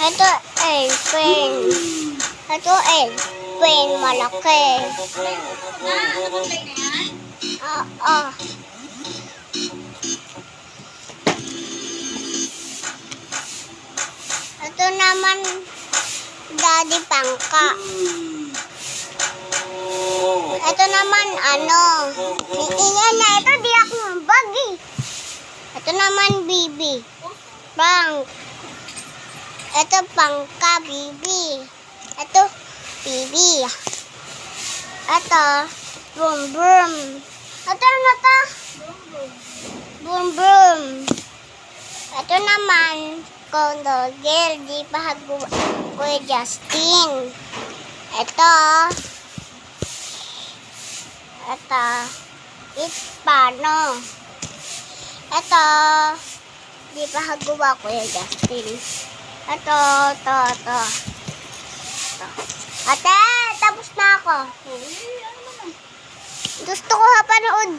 Ito airplane. Ito airplane malaki. Naka-play na yan? Oo. Ito naman Daddy Pangka. Ito naman iingay na ito di ako mabagi. Ito naman Bibi. Pang. Ito Pangka Bibi. Ito Bibi. Ito Boom Boom. Ito ano to? Boom Boom. Ito naman Condor Girl. Di pa Kuya Justin. Ito It's Pano. Ito di pa hagawa Kuya Justin. Ito. Ate, tapos na ako. Gusto ko panood.